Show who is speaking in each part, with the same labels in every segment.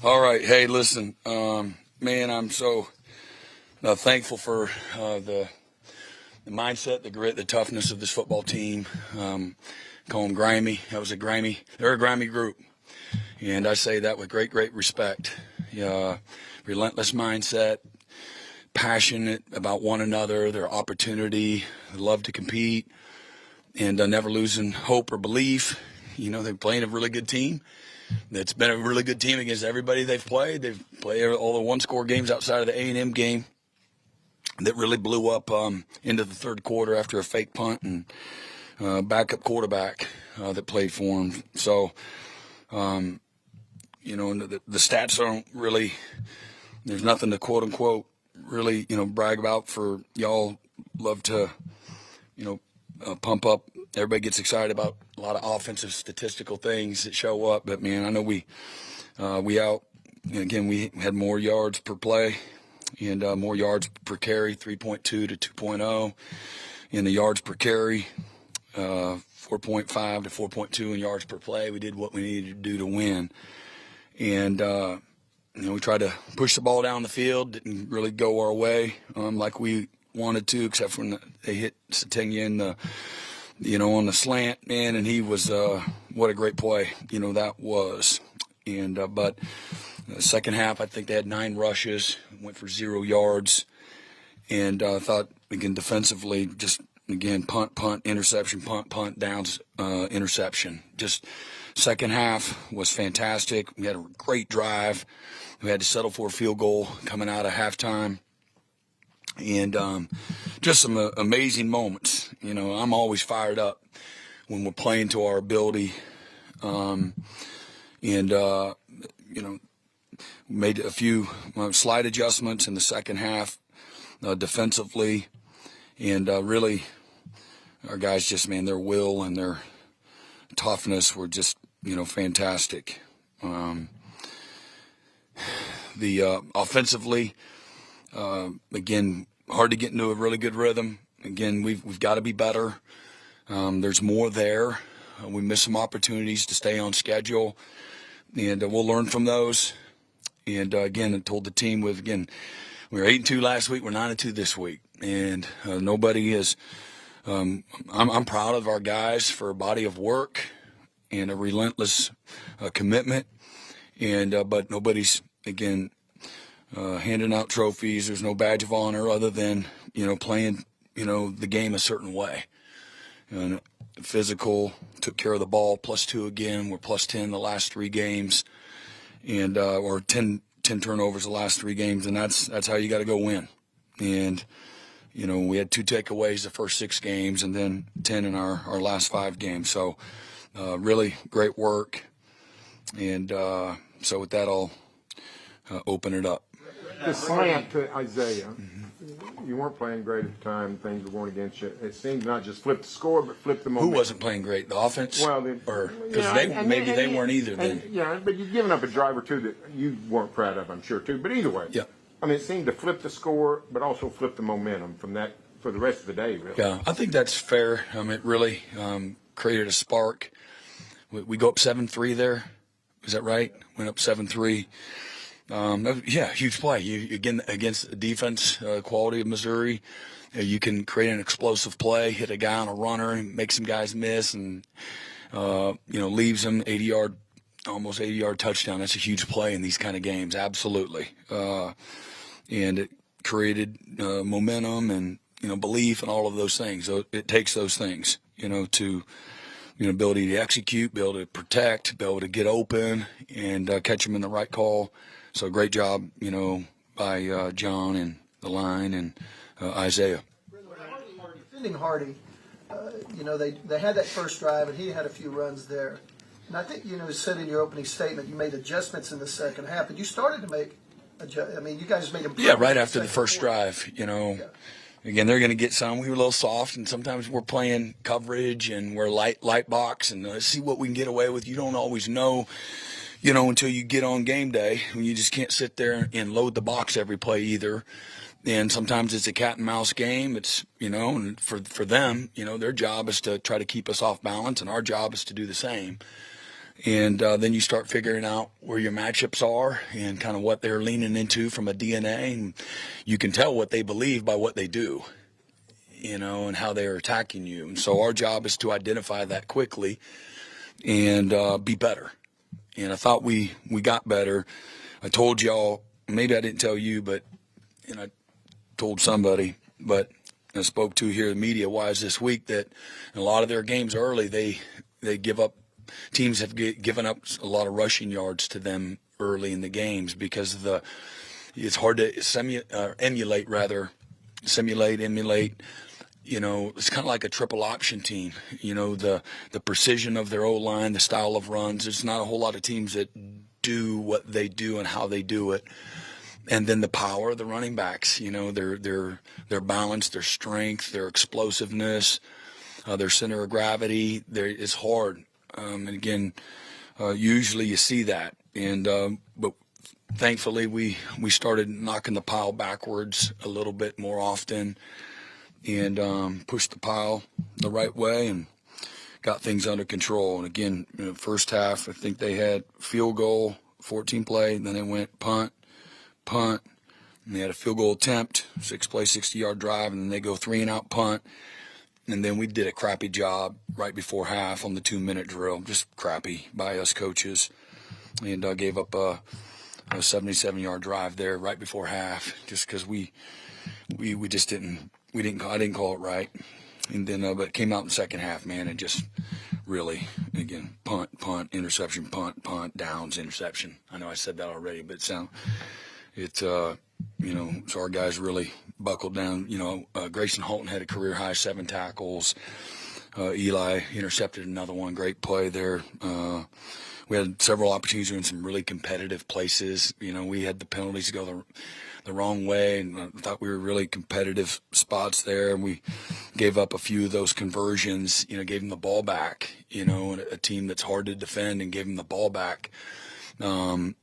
Speaker 1: All right. Hey, listen, man, I'm so thankful for the mindset, the grit, the toughness of this football team. Call them grimy. They're a grimy group. And I say that with great, great respect. Relentless mindset, passionate about one another, their opportunity, love to compete, and never losing hope or belief. They're playing a really good team. It's been a really good team against everybody they've played. They've played all the one-score games outside of the A&M game that really blew up into the third quarter after a fake punt and backup quarterback that played for them. So, the stats don't really – there's nothing to quote-unquote really, brag about for y'all. Love to, pump up. Everybody gets excited about a lot of offensive statistical things that show up. But, man, I know we had more yards per play and more yards per carry, 3.2 to 2.0 in the yards per carry, 4.5 to 4.2 in yards per play. We did what we needed to do to win. And, we tried to push the ball down the field, didn't really go our way like we wanted to, except when they hit Sategna in the on the slant, man, and he was, what a great play, that was. And, but the second half, I think they had 9 rushes, went for 0 yards, and I thought, again, defensively, just, again, punt, interception, punt, downs, interception. Just second half was fantastic. We had a great drive. We had to settle for a field goal coming out of halftime. And just some amazing moments. I'm always fired up when we're playing to our ability. Made a few slight adjustments in the second half defensively. And really, our guys just, man, their will and their toughness were just, fantastic. Offensively, again, hard to get into a really good rhythm. Again, we've got to be better. There's more there. We missed some opportunities to stay on schedule, and we'll learn from those. And again, I told the team we were 8-2 last week. We're 9-2 this week, and nobody is. I'm proud of our guys for a body of work and a relentless commitment. And but nobody's handing out trophies. There's no badge of honor other than, playing, the game a certain way. And physical, took care of the ball, +2 again. We're +10 the last 3 games, and or 10 turnovers the last 3 games, and that's how you got to go win. And, we had 2 takeaways the first 6 games and then 10 in our last 5 games. So really great work. And so with that, I'll open it up.
Speaker 2: The slant to Isaiah, you weren't playing great at the time. Things were going against you. It seemed not just flip the score, but flip the momentum.
Speaker 1: Who wasn't playing great? The offense?
Speaker 2: Well,
Speaker 1: because they weren't either then.
Speaker 2: Yeah, but you've given up a drive or two that you weren't proud of, I'm sure, too. But either way,
Speaker 1: yeah.
Speaker 2: I mean, it seemed to flip the score, but also flip the momentum from that for the rest of the day, really.
Speaker 1: Yeah, I think that's fair. It really created a spark. We go up 7-3 there. Is that right? Went up 7-3. Huge play. Again, against the defense quality of Missouri, you can create an explosive play, hit a guy on a runner, and make some guys miss, and leaves them almost 80-yard touchdown. That's a huge play in these kind of games, absolutely. And it created momentum and belief and all of those things. So it takes those things, to ability to execute, be able to protect, be able to get open, and catch them in the right call. So great job, by John and the line and Isaiah.
Speaker 3: Defending Hardy, they had that first drive, and he had a few runs there. And I think, you said in your opening statement you made adjustments in the second half, but you started to make you guys made improvements.
Speaker 1: Yeah, right after the first drive, Yeah. Again, they're going to get some. We were a little soft, and sometimes we're playing coverage and we're light box, and let's see what we can get away with. You don't always know, until you get on game day. You just can't sit there and load the box every play either. And sometimes it's a cat and mouse game. It's, and for them, their job is to try to keep us off balance, and our job is to do the same. And then you start figuring out where your matchups are and kind of what they're leaning into from a DNA. And you can tell what they believe by what they do, and how they're attacking you. And so our job is to identify that quickly and be better. And I thought we got better. I told y'all, maybe I didn't tell you, and I told somebody, but I spoke to here in media-wise this week that in a lot of their games early, they give up. Teams have given up a lot of rushing yards to them early in the games because it's hard to emulate. It's kind of like a triple option team. The precision of their O-line, the style of runs. There's not a whole lot of teams that do what they do and how they do it. And then the power of the running backs. Their balance, their strength, their explosiveness, their center of gravity. It's hard. And again, usually you see that, but thankfully we started knocking the pile backwards a little bit more often, and pushed the pile the right way and got things under control. And again, first half, I think they had field goal, 14 play, then they went punt, and they had a field goal attempt, 6-play, 60-yard drive, and then they go 3-and-out punt. And then we did a crappy job right before half on the 2-minute drill, just crappy by us coaches, and gave up a 77-yard drive there right before half, just because we just didn't I didn't call it right, and then but it came out in the second half, man, and just really again punt, interception, punt, downs, interception. I know I said that already, but so our guys really buckled down. Grayson Holton had a career high 7 tackles. Eli intercepted another one. Great play there. We had several opportunities in some really competitive places. We had the penalties go the wrong way, and I thought we were really competitive spots there. And we gave up a few of those conversions. Gave them the ball back. A team that's hard to defend, and gave them the ball back. And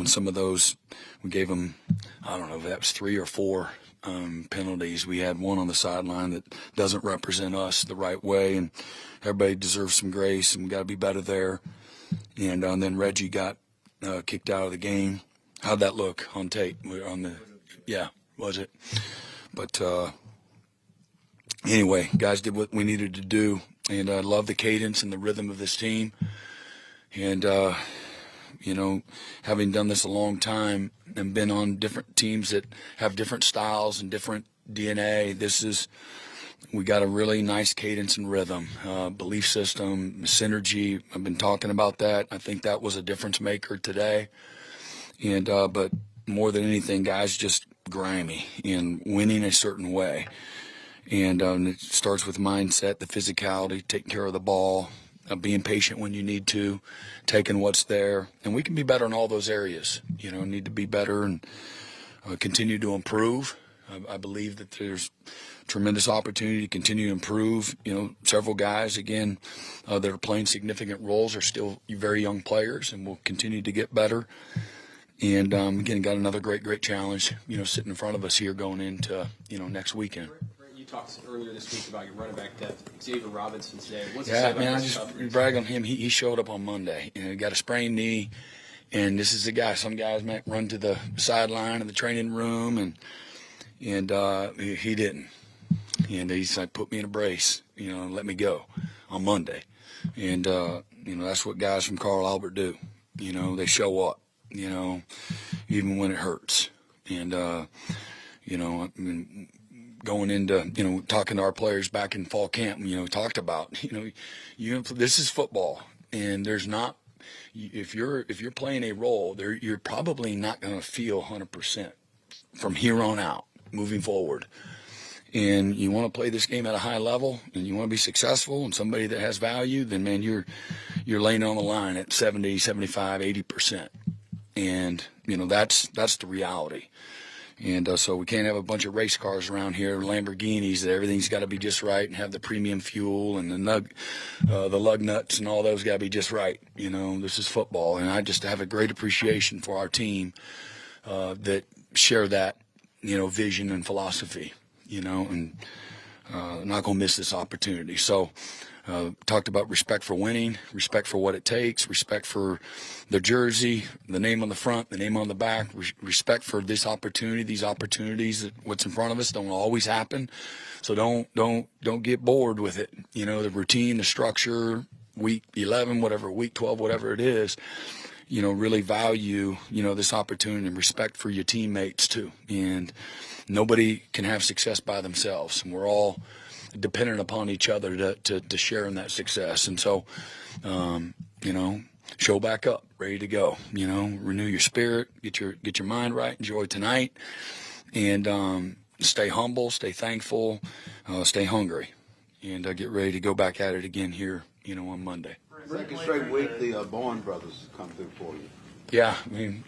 Speaker 1: some of those, we gave them, I don't know if that was 3 or 4 penalties. We had one on the sideline that doesn't represent us the right way, and everybody deserves some grace, and we got to be better there. And then Reggie got kicked out of the game. How'd that look on tape? Yeah, was it? But anyway, guys did what we needed to do, and I love the cadence and the rhythm of this team. And having done this a long time and been on different teams that have different styles and different DNA, we got a really nice cadence and rhythm, belief system, synergy. I've been talking about that. I think that was a difference maker today. And but more than anything, guys, just grimy and winning a certain way. And it starts with mindset, the physicality, taking care of the ball, being patient when you need to, taking what's there. And we can be better in all those areas. Need to be better and continue to improve. I believe that there's tremendous opportunity to continue to improve. Several guys, again, that are playing significant roles are still very young players, and will continue to get better. And again, got another great challenge, sitting in front of us here going into, next weekend.
Speaker 4: You talked earlier this week about your running back depth, Xavier Robinson today.
Speaker 1: I just brag on him. He showed up on Monday. He got a sprained knee, and this is the guy. Some guys might run to the sideline of the training room, and he didn't. And he's like, put me in a brace, and let me go on Monday. And that's what guys from Carl Albert do. They show up, even when it hurts. And going into, talking to our players back in fall camp, talked about, this is football, and there's not, if you're playing a role there, you're probably not going to feel 100% from here on out, moving forward. And you want to play this game at a high level, and you want to be successful and somebody that has value, then man, you're laying on the line at 70, 75, 80%. And, that's the reality. And so we can't have a bunch of race cars around here, Lamborghinis, that everything's got to be just right, and have the premium fuel and the lug nuts and all those got to be just right. This is football, and I just have a great appreciation for our team that share that, vision and philosophy, and I'm not going to miss this opportunity. So Talked about respect for winning, respect for what it takes, respect for the jersey, the name on the front, the name on the back, respect for this opportunity, these opportunities. What's in front of us don't always happen, so don't get bored with it. You know, the routine, the structure, week 11, whatever, week 12, whatever it is. You know, really value, you know, this opportunity and respect for your teammates too. And nobody can have success by themselves, and we're all dependent upon each other to share in that success. And so, you know, show back up, ready to go. You know, renew your spirit, get your mind right, enjoy tonight, and stay humble, stay thankful, stay hungry, and get ready to go back at it again here, you know, on Monday.
Speaker 5: Second straight week, the Bourne brothers come through for you.
Speaker 1: Yeah, I mean,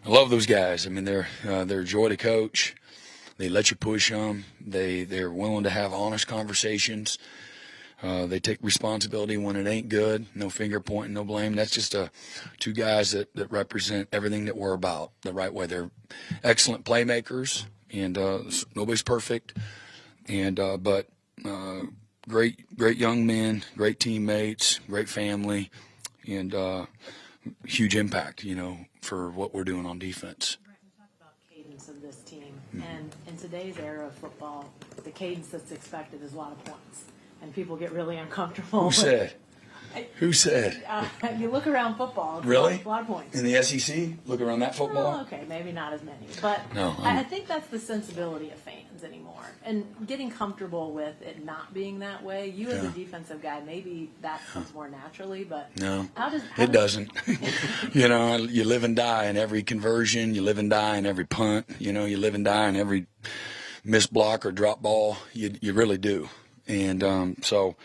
Speaker 1: I love those guys. I mean, they're a joy to coach. They let you push them. They're willing to have honest conversations. They take responsibility when it ain't good. No finger pointing, no blame. That's just two guys that represent everything that we're about the right way. They're excellent playmakers, and nobody's perfect. And but great young men, great teammates, great family, and huge impact, you know, for what we're doing on defense.
Speaker 6: Cadence of this team, and in today's era of football, the cadence that's expected is a lot of points, and people get really uncomfortable.
Speaker 1: Who said? Who said?
Speaker 6: You look around football, it's
Speaker 1: Really?
Speaker 6: a lot of points.
Speaker 1: In the SEC? Look around that football?
Speaker 6: Oh, okay, maybe not as many, but
Speaker 1: No,
Speaker 6: I think that's the sensibility of fans anymore, and getting comfortable with it not being that way. You as a defensive guy, maybe that comes more naturally, but
Speaker 1: No,
Speaker 6: how
Speaker 1: it doesn't. You know, you live and die in every conversion. You live and die in every punt. You know, you live and die in every missed block or drop ball. You really do. And so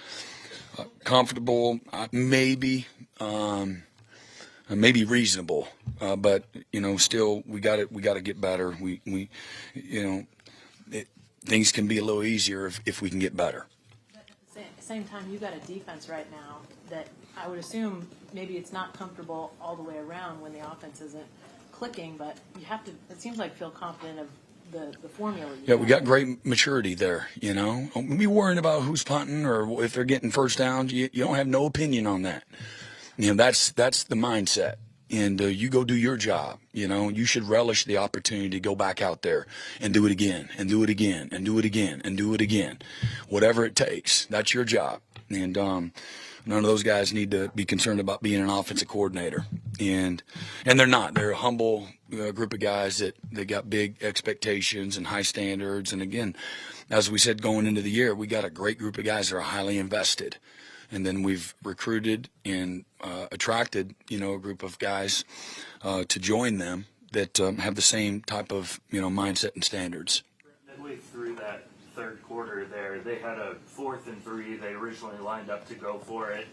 Speaker 1: comfortable, maybe reasonable, but you know, still we got to get better. We you know, things can be a little easier if we can get better.
Speaker 6: But at the same time, you got a defense right now that I would assume maybe it's not comfortable all the way around when the offense isn't clicking, but you have to, it seems like, feel confident of the formula.
Speaker 1: Yeah, we got great maturity there, you know. Don't be worrying about who's punting or if they're getting first downs. You don't have no opinion on that. You know, that's the mindset. And you go do your job, you know. You should relish the opportunity to go back out there and do it again and do it again and do it again and do it again. Whatever it takes, that's your job. And none of those guys need to be concerned about being an offensive coordinator. And they're not. They're a humble group of guys that they got big expectations and high standards. And again, as we said going into the year, we got a great group of guys that are highly invested. And then we've recruited and attracted, you know, a group of guys to join them that have the same type of, you know, mindset and standards.
Speaker 7: Midway through that third quarter there, they had a 4th and 3. They originally lined up to go for it.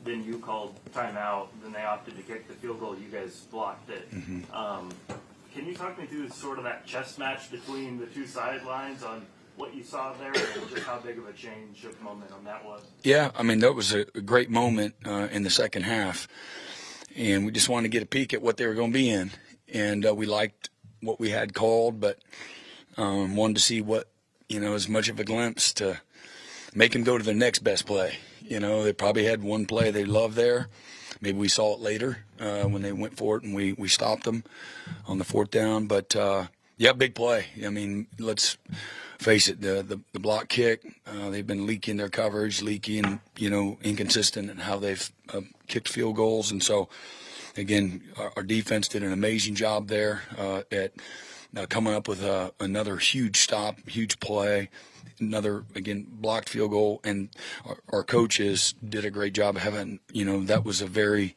Speaker 7: Then you called timeout. Then they opted to kick the field goal. You guys blocked it. Can you talk me through sort of that chess match between the two sidelines on what you saw there and just how big of a change of momentum that was?
Speaker 1: Yeah, I mean, that was a great moment in the second half. And we just wanted to get a peek at what they were going to be in. And we liked what we had called, but wanted to see what, you know, as much of a glimpse to make them go to the next best play. You know, they probably had one play they loved there. Maybe we saw it later when they went for it and we stopped them on the 4th down. But, yeah, big play. I mean, let's face it, the block kick, they've been leaking their coverage, leaking, you know, inconsistent in how they've kicked field goals. And so, again, our defense did an amazing job there at coming up with another huge stop, huge play. Another, again, blocked field goal, and our coaches did a great job having, you know, that was a very,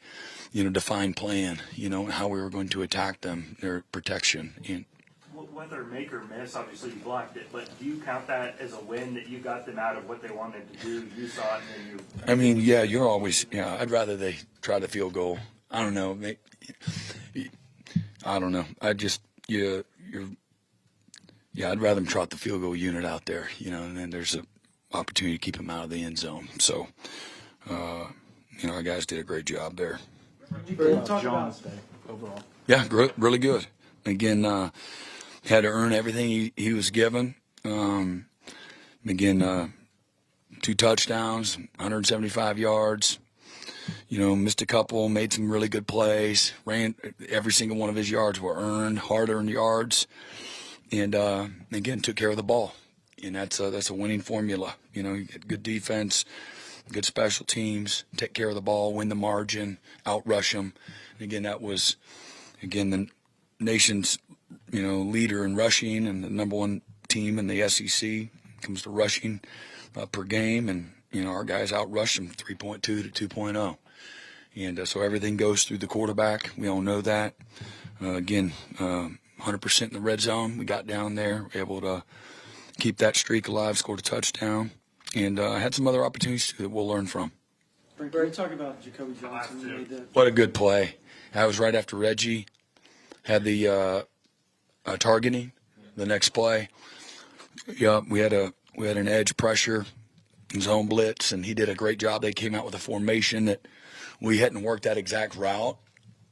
Speaker 1: you know, defined plan, you know, how we were going to attack them, their protection. And
Speaker 7: whether make or miss, obviously you blocked it, but do you count that as a win that you got them out of what they wanted to do? You saw it and then you...
Speaker 1: I mean, yeah, you're always, yeah, I'd rather they try the field goal. I don't know. I don't know. Yeah, I'd rather them trot the field goal unit out there, you know, and then there's an opportunity to keep them out of the end zone. So, you know, our guys did a great job there.
Speaker 3: Talk about
Speaker 8: overall.
Speaker 1: Yeah, really good. Again, had to earn everything he was given. Again, 2 touchdowns, 175 yards. Missed a couple, made some really good plays. Ran every single one of his yards were earned, hard-earned yards, and again took care of the ball. And that's a winning formula. You get good defense, good special teams, take care of the ball, win the margin, outrush them. And again, that was the nation's leader in rushing and the number 1 team in the SEC comes to rushing per game, and our guys outrushed them 3.2 to 2.0. And so everything goes through the quarterback. We all know that. 100% in the red zone. We got down there, able to keep that streak alive, scored a touchdown, and had some other opportunities too that we'll learn from.
Speaker 8: Brent, can we talk about Jacoby Johnson? You made that.
Speaker 1: What a good play. That was right after Reggie had the targeting the next play. Yeah, we had an edge pressure, zone blitz, and he did a great job. They came out with a formation that we hadn't worked that exact route,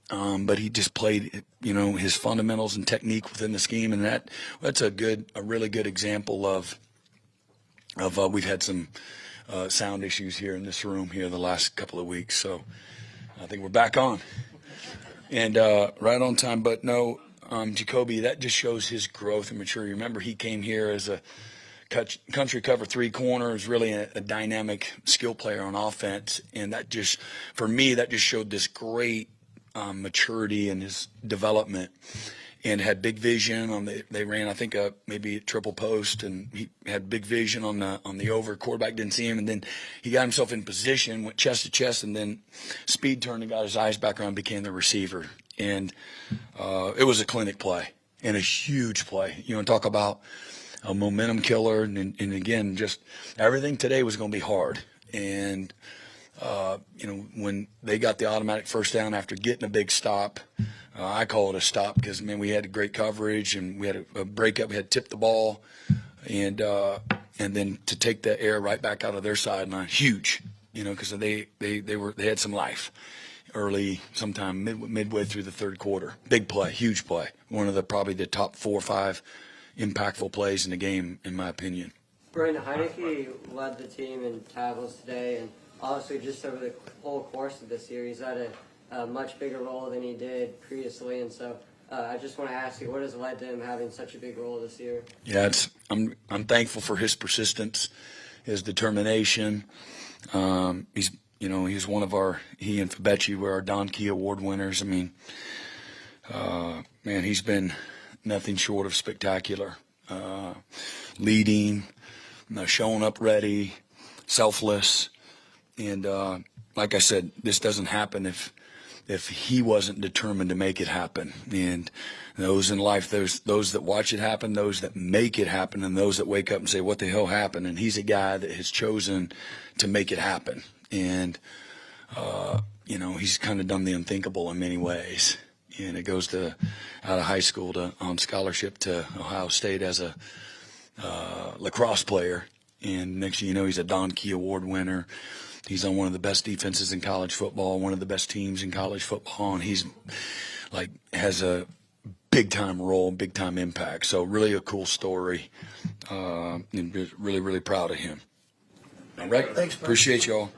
Speaker 1: but he just played, his fundamentals and technique within the scheme, and that's a really good example of we've had some sound issues here in this room here the last couple of weeks, so I think we're back on. And right on time, but no, Jacoby, that just shows his growth and maturity. Remember, he came here as a country cover 3 corners, really a dynamic skill player on offense, and that just, for me, that just showed this great maturity in his development, and had big vision they ran, I think, maybe a triple post, and he had big vision on the over. Quarterback didn't see him, and then he got himself in position, went chest to chest, and then speed turned and got his eyes back around, became the receiver. And it was a clinic play and a huge play. Talk about a momentum killer, and again, just everything today was going to be hard. And when they got the automatic first down after getting a big stop, I call it a stop because, we had great coverage and we had a breakup. We had tipped the ball, and then to take the air right back out of their sideline, huge, because they had some life early, sometime midway through the third quarter. Big play, huge play. One of probably the top 4 or 5 impactful plays in the game, in my opinion.
Speaker 9: Brent, Heineke led the team in tackles today, and obviously just over the whole course of this year, he's had a much bigger role than he did previously, and so I just want to ask you, what has led to him having such a big role this year? Yeah,
Speaker 1: I'm thankful for his persistence, his determination. He's one of he and Fabechi were our Don Key Award winners. He's been nothing short of spectacular. Leading, showing up ready, selfless. And like I said, this doesn't happen if he wasn't determined to make it happen. And those in life, there's those that watch it happen, those that make it happen, and those that wake up and say, what the hell happened? And he's a guy that has chosen to make it happen. And, he's kind of done the unthinkable in many ways. And it goes out of high school on scholarship to Ohio State as a lacrosse player. And next thing you know, he's a Don Key Award winner. He's on one of the best defenses in college football, one of the best teams in college football, and he's has a big time role, big time impact. So really a cool story, and really, really proud of him. All right,
Speaker 3: Thanks, Brent.
Speaker 1: Appreciate y'all.